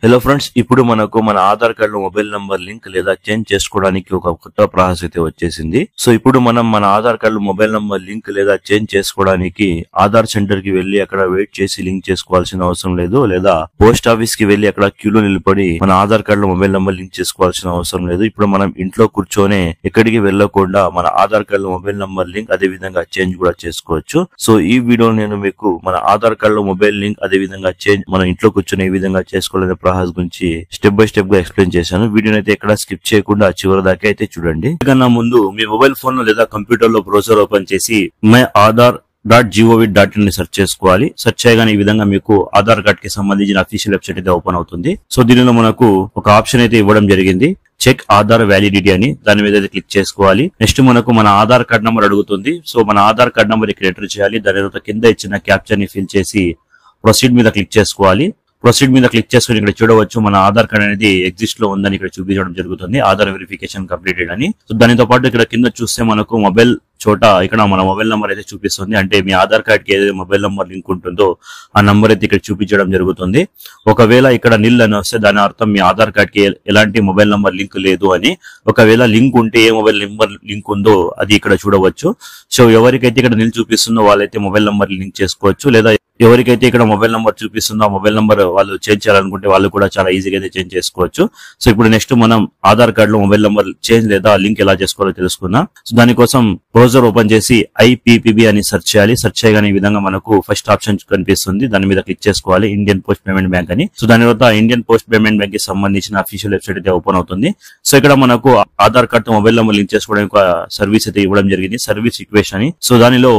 Hello friends, ఇప్పుడు మనకు మన Aadhaar card mobile number link లేదా చేంజ్ చేసుకోవడానికి ఒక కొత్త ప్రాసెస్ అయితే వచ్చేసింది. సో ఇప్పుడు మనం మన Aadhaar card mobile number link లేదా చేంజ్ చేసుకోవడానికి ఆధార్ సెంటర్ కి వెళ్లి అక్కడ వెయిట్ చేసి లింక్ చేసుకోవాల్సిన అవసరం లేదు, లేదా పోస్ట్ ఆఫీస్ కి వెళ్లి అక్కడ క్యూలో నిలబడి మన Aadhaar card mobile number link చేసుకోవాల్సిన అవసరం లేదు. ఇప్పుడు మనం ఇంట్లో కూర్చొని ఎక్కడికి వెళ్లకుండా మన Aadhaar card mobile number link అదే విధంగా చేంజ్ కూడా చేసుకోవచ్చు. సో ఈ వీడియో నేను మీకు మన ఆధార్ కార్డు మొబైల్ లింక్ అదే విధంగా చేంజ్ మన ఇంట్లో కూర్చొని ఏ విధంగా చేసుకోవాలనే ప్రాసెస్ గురించి స్టెప్ బై స్టెప్ గా ఎక్స్ప్లెయిన్ చేశాను. వీడియోని అయితే ఎక్కడ స్కిప్ చేయకుండా చివరి దాకా అయితే చూడండి. కన్నా ముందు మీ మొబైల్ ఫోన్ లో లేదా కంప్యూటర్ లో బ్రౌజర్ ఓపెన్ చేసి మై ఆధార్ .gov.in ని సెర్చ్ చేసుకోవాలి. సెర్చ్ చేయగానే ఈ విధంగా మీకు ఆధార్ కార్డ్ కి సంబంధించిన అఫీషియల్ వెబ్సైట్ అయితే ఓపెన్ అవుతుంది. సో దీనిలో మనకు ఒక ఆప్షన్ అయితే ఇవ్వడం జరిగింది, చెక్ ఆధార్ వ్యాలిడిటీ అని. దాని మీద అయితే క్లిక్ చేసుకోవాలి. నెక్స్ట్ మనకు మన ఆధార్ కార్డ్ నంబర్ అడుగుతుంది. సో మన ఆధార్ కార్డ్ నంబర్ ఇక్కడ ఎంటర్ చేయాలి. దాని తర్వాత కింద ఇచ్చిన క్యాప్చర్ ని ఫిల్ చేసి ప్రొసీడ్ మీద క్లిక్ చేసుకోవాలి. ప్రొసీడ్ మీద క్లిక్ చేసుకుని ఇక్కడ చూడవచ్చు మన ఆధార్ కార్డ్ అనేది ఎగ్జిస్ట్ లో ఉందని ఇక్కడ చూపించడం జరుగుతుంది, ఆధార్ వెరిఫికేషన్ కంప్లీటెడ్ అని. సో దానితో పాటు ఇక్కడ కింద చూస్తే మనకు మొబైల్ చోట ఇక్కడ మన మొబైల్ నంబర్ అయితే చూపిస్తుంది. అంటే మీ ఆధార్ కార్డ్ కి ఏదైతే మొబైల్ నంబర్ లింక్ ఉంటుందో ఆ నంబర్ అయితే ఇక్కడ చూపించడం జరుగుతుంది. ఒకవేళ ఇక్కడ నిల్ అని వస్తే దాని అర్థం మీ ఆధార్ కార్డ్ కి ఎలాంటి మొబైల్ నంబర్ లింక్ లేదు అని. ఒకవేళ లింక్ ఉంటే ఏ మొబైల్ నంబర్ లింక్ ఉందో అది ఇక్కడ చూడవచ్చు. సో ఎవరికైతే ఇక్కడ నిల్ చూపిస్తుందో వాళ్ళైతే మొబైల్ నంబర్ లింక్ చేసుకోవచ్చు, లేదా ఎవరికైతే ఇక్కడ మొబైల్ నంబర్ చూపిస్తుందో ఆ మొబైల్ నంబర్ వాళ్ళు చేంజ్ చేయాలనుకుంటే వాళ్ళు కూడా చాలా ఈజీగా అయితే చేంజ్ చేసుకోవచ్చు. సో ఇప్పుడు నెక్స్ట్ మనం ఆధార్ కార్డ్ లో మొబైల్ నంబర్ చేంజ్ లేదా లింక్ ఎలా చేసుకోవాలో తెలుసుకుందాం. సో దానికోసం బ్రౌజర్ ఓపెన్ చేసి IPPB అని సెర్చ్ చేయాలి. సెర్చ్ చేయగానే ఈ విధంగా మనకు ఫస్ట్ ఆప్షన్ కనిపిస్తుంది, దాని మీద క్లిక్ చేసుకోవాలి, ఇండియన్ పోస్ట్ పేమెంట్ బ్యాంక్ అని. సో దాని తర్వాత ఇండియన్ పోస్ట్ పేమెంట్ బ్యాంక్ కి సంబంధించిన అఫీషియల్ వెబ్సైట్ అయితే ఓపెన్ అవుతుంది. సో ఇక్కడ మనకు ఆధార్ కార్డ్ తో మొబైల్ నంబర్ లింక్ చేసుకోవడానికి ఒక సర్వీస్ అయితే ఇవ్వడం జరిగింది, సర్వీస్ రిక్వెస్ట్ అని. సో దానిలో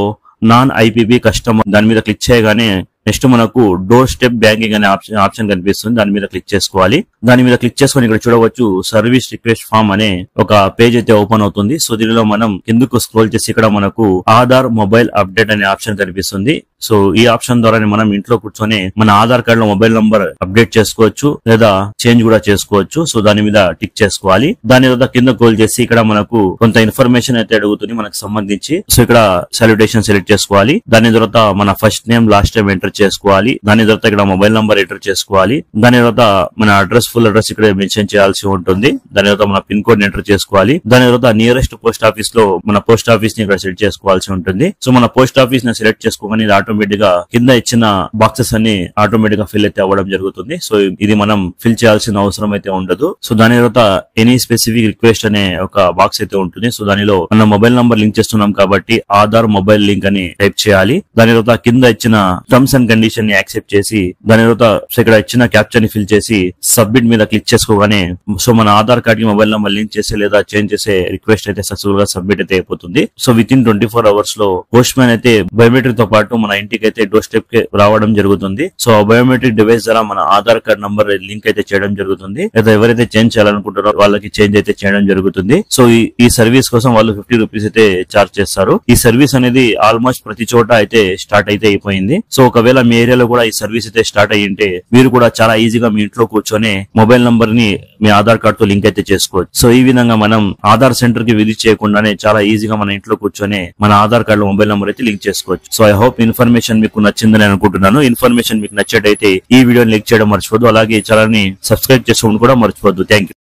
నాన్ IPB కస్టమర్ దాని మీద క్లిక్ చేయగానే నెక్స్ట్ మనకు డోర్ స్టెప్ బ్యాంకింగ్ అనే ఆప్షన్ కనిపిస్తుంది, దాని మీద క్లిక్ చేసుకోవాలి. దాని మీద క్లిక్ చేసుకుని ఇక్కడ చూడవచ్చు సర్వీస్ రిక్వెస్ట్ ఫామ్ అనే ఒక పేజ్ అయితే ఓపెన్ అవుతుంది. సో దీనిలో మనం కిందకు స్క్రోల్ చేసి ఇక్కడ మనకు ఆధార్ మొబైల్ అప్డేట్ అనే ఆప్షన్ కనిపిస్తుంది. సో ఈ ఆప్షన్ ద్వారా మనం ఇంట్లో కూర్చొని మన ఆధార్ కార్డ్ లో మొబైల్ నంబర్ అప్డేట్ చేసుకోవచ్చు, లేదా చేంజ్ కూడా చేసుకోవచ్చు. సో దాని మీద టిక్ చేసుకోవాలి. దాని తర్వాత కింద స్క్రోల్ చేసి ఇక్కడ మనకు కొంత ఇన్ఫర్మేషన్ అయితే అడుగుతుంది మనకు సంబంధించి. సో ఇక్కడ సాల్యుటేషన్ సెలెక్ట్ చేసుకోవాలి. దాని తర్వాత మన first name last name enter చేసుకోవాలి. దాని తర్వాత ఇక్కడ మొబైల్ నంబర్ ఎంటర్ చేసుకోవాలి. దాని తర్వాత మన అడ్రస్ ఫుల్ అడ్రస్ ఇక్కడ మెన్షన్ చేయాల్సి ఉంటుంది. దాని తర్వాత మన పిన్ కోడ్ ఎంటర్ చేసుకోవాలి. దాని తర్వాత నియరెస్ట్ పోస్ట్ ఆఫీస్ లో మన పోస్ట్ ఆఫీస్ ని ఇక్కడ సెలెక్ట్ చేసుకోవాల్సి ఉంటుంది. సో మన పోస్ట్ ఆఫీస్ ని సెలెక్ట్ చేసుకోగానే ఇది ఆటోమేటిక్ గా కింద ఇచ్చిన బాక్సెస్ అన్ని ఆటోమేటిక్ గా ఫిల్ అయితే అవ్వడం జరుగుతుంది. సో ఇది మనం ఫిల్ చేయాల్సిన అవసరం అయితే ఉండదు. సో దాని తర్వాత ఎనీ స్పెసిఫిక్ రిక్వెస్ట్ అనే ఒక బాక్స్ అయితే ఉంటుంది. సో దానిలో మన మొబైల్ నంబర్ లింక్ చేస్తున్నాం కాబట్టి ఆధార్ మొబైల్ లింక్ అని టైప్ చేయాలి. దాని తర్వాత కింద ఇచ్చిన టర్మ్స్ అండ్ కండిషన్ ని యాక్సెప్ట్ చేసి దాని తర్వాత ఇక్కడ ఇచ్చిన క్యాప్చర్ ని ఫిల్ చేసి సబ్మిట్ మీద క్లిక్ చేసుకోగానే సో మన ఆధార్ కార్డ్ కి మొబైల్ నంబర్ లింక్ చేసే లేదా చేంజ్ చేసే రిక్వెస్ట్ అయితే సక్సెస్ఫుల్ గా సబ్మిట్ అయితే అయిపోతుంది. సో విత్ ఇన్ 24 hours లో పోస్ట్ మ్యాన్ అయితే బయోమెట్రిక్ తో పాటు మన ఇంటికి అయితే డోర్ స్టెప్ కి రావడం జరుగుతుంది. సో ఆ బయోమెట్రిక్ డివైస్ ద్వారా మన ఆధార్ కార్డ్ నంబర్ లింక్ అయితే చేయడం జరుగుతుంది, లేదా ఎవరైతే చేంజ్ చేయాలనుకుంటారో వాళ్ళకి చేంజ్ అయితే చేయడం జరుగుతుంది. సో ఈ సర్వీస్ కోసం వాళ్ళు 50 రూపీస్ అయితే చార్జ్ చేస్తారు. ఈ సర్వీస్ అనేది ఆల్మోస్ట్ ప్రతి చోట అయితే స్టార్ట్ అయితే అయిపోయింది. సో ఒకవేళ మీ ఏరియాలో కూడా ఈ సర్వీస్ అయితే స్టార్ట్ అయ్యింటే మీరు కూడా చాలా ఈజీగా మీ ఇంట్లో కూర్చొని మొబైల్ నంబర్ ని మీ ఆధార్ కార్డ్ తో లింక్ అయితే చేసుకోవచ్చు. సో ఈ విధంగా మనం ఆధార్ సెంటర్ కి విజిట్ చేయకుండానే చాలా ఈజీగా మన ఇంట్లో కూర్చొని మన ఆధార్ కార్డ్ లో మొబైల్ నంబర్ అయితే లింక్ చేసుకోవచ్చు. సో ఐ హోప్ ఇన్ఫర్మేషన్ మీకు నచ్చిందని అనుకుంటున్నాను. ఇన్ఫర్మేషన్ మీకు నచ్చేటైతే ఈ వీడియోని లైక్ చేయడం మర్చిపోద్దు, అలాగే ఛానల్ ని సబ్స్క్రైబ్ చేసుకోవడం కూడా మర్చిపోద్దు. Thank you.